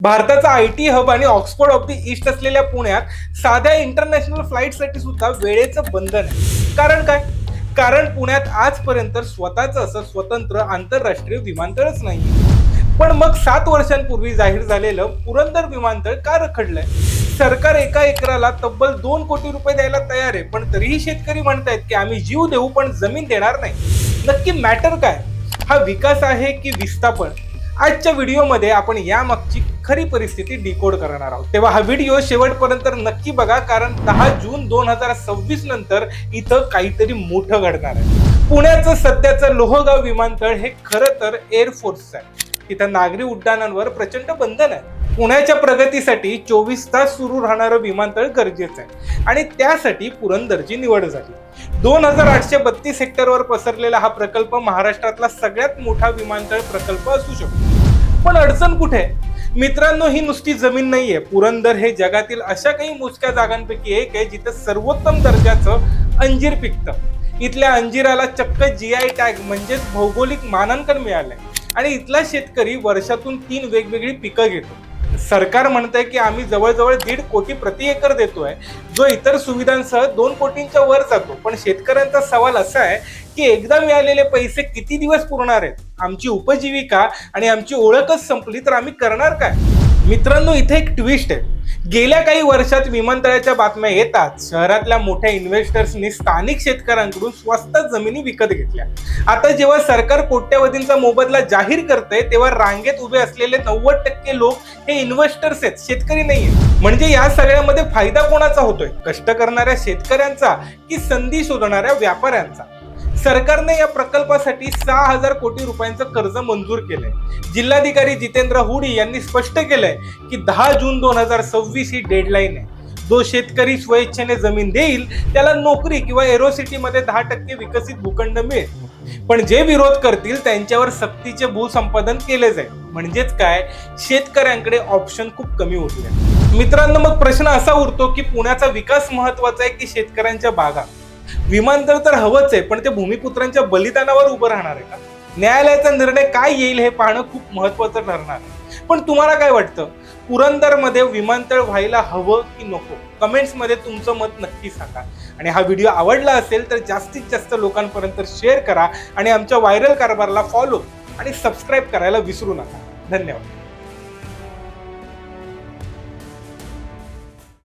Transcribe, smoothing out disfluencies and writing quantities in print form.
भारताचा IT hub आणि Oxford of the east असलेल्या पुण्यात साध्या इंटरनॅशनल फ्लाईटसाठी सुद्धा वेळेचं बंधन आहे. कारण काय? कारण पुण्यात आजपर्यंत स्वतःच असं स्वतंत्र आंतरराष्ट्रीय विमानतळच नाही. पण मग 7 वर्षांपूर्वी जाहीर झालेलं पुरंदर विमानतळ का रखडलंय? सरकार एका एकराला तब्बल 2 कोटी रुपये द्यायला तयार आहे, पण तरीही शेतकरी म्हणतायत की आम्ही जीव देऊ पण जमीन देणार नाही. नक्की मॅटर काय? हा विकास आहे की विस्थापन? आजच्या व्हिडिओमध्ये आपण यामागची खरी परिस्थिती डिकोड करणार आहोत. तेव्हा हा व्हिडिओ शेवटपर्यंत नक्की बघा, कारण 10 जून 2026 नंतर इथं काहीतरी मोठं घडणार आहे. पुण्याचं सध्याचं लोहगाव विमानतळ हे खरं तर एअरफोर्सचं आहे. इथं नागरी उड्डाणांवर प्रचंड बंधन आहे. पुण्याच्या प्रगतीसाठी 24 तास सुरू राहणारं विमानतळ गरजेचं आहे आणि त्यासाठी पुरंदरची निवड झाली. 2832 हेक्टरवर पसरलेला हा प्रकल्प महाराष्ट्रातला सगळ्यात मोठा विमानतळ प्रकल्प असू शकतो. पण अडचण कुठे? मित्रांनो, ही नुसती जमीन नाहीये. पुरंदर हे जगातील अशा काही मोजक्या जागांपैकी एक आहे जिथे सर्वोत्तम दर्जाचं अंजीर पिकतं. इथल्या अंजिराला चक्क GI टॅग म्हणजेच भौगोलिक मानांकन मिळालंय आणि इथला शेतकरी वर्षातून 3 वेगवेगळी पिकं घेतो. सरकार म्हणतंय की आम्ही जवळजवळ 1.5 कोटी प्रति एकर देतोय, जो इतर सुविधांसह 2 कोटींच्या वर जातो. पण शेतकऱ्यांचा सवाल असा आहे की एकदा मिळालेले पैसे किती दिवस पुरणार आहेत? आमची उपजीविका आणि आमची ओळखच संपली तर आम्ही करणार काय? मित्रांनो, इथे एक ट्विस्ट आहे. गेल्या काही वर्षात विमानतळाच्या बातम्या येतात, शहरातल्या मोठ्या इन्व्हेस्टर्सनी स्थानिक शेतकऱ्यांकडून स्वस्तात जमिनी विकत घेतल्या. आता जेव्हा सरकार कोट्यवधींचा मोबदला जाहीर करतंय, तेव्हा रांगेत उभे असलेले 90% लोक हे इन्व्हेस्टर्स आहेत, शेतकरी नाहीये. म्हणजे या सगळ्यामध्ये फायदा कोणाचा होतोय? कष्ट करणाऱ्या शेतकऱ्यांचा की संधी शोधणाऱ्या व्यापाऱ्यांचा? सरकारने या प्रकल्पासाठी 6,000 कोटी रुपयांचं कर्ज मंजूर केलंय. जिल्हाधिकारी जितेंद्र हुडी यांनी स्पष्ट केलंय की 10 जून 2026 ही डेडलाईन आहे. जो शेतकरी स्वेच्छेने जमीन देईल त्याला नोकरी किंवा एरोसिटीमध्ये 10% विकसित भूखंड मिळेल. पण जे विरोध करतील त्यांच्यावर सक्तीचे भूसंपादन केले जाईल. म्हणजेच काय? शेतकऱ्यांकडे ऑप्शन खूप कमी होतील. मित्रांनो, मग प्रश्न असा उरतो की पुण्याचा विकास महत्वाचा आहे की शेतकऱ्यांच्या बागा? विमानतळ तर हवंच आहे, पण ते भूमिपुत्रांच्या बलिदानावर उभं राहणार आहे का? न्यायालयाचा निर्णय काय येईल हे पाहणं खूप महत्वाचं ठरणार आहे. पण तुम्हाला काय वाटतं? पुरंदरमध्ये विमानतळ व्हायला हवं की नको? कमेंट्समध्ये तुमचं मत नक्की सांगा. आणि हा व्हिडिओ आवडला असेल तर जास्तीत जास्त लोकांपर्यंत शेअर करा आणि आमच्या व्हायरल कारभारला फॉलो आणि सबस्क्राईब करायला विसरू नका. धन्यवाद.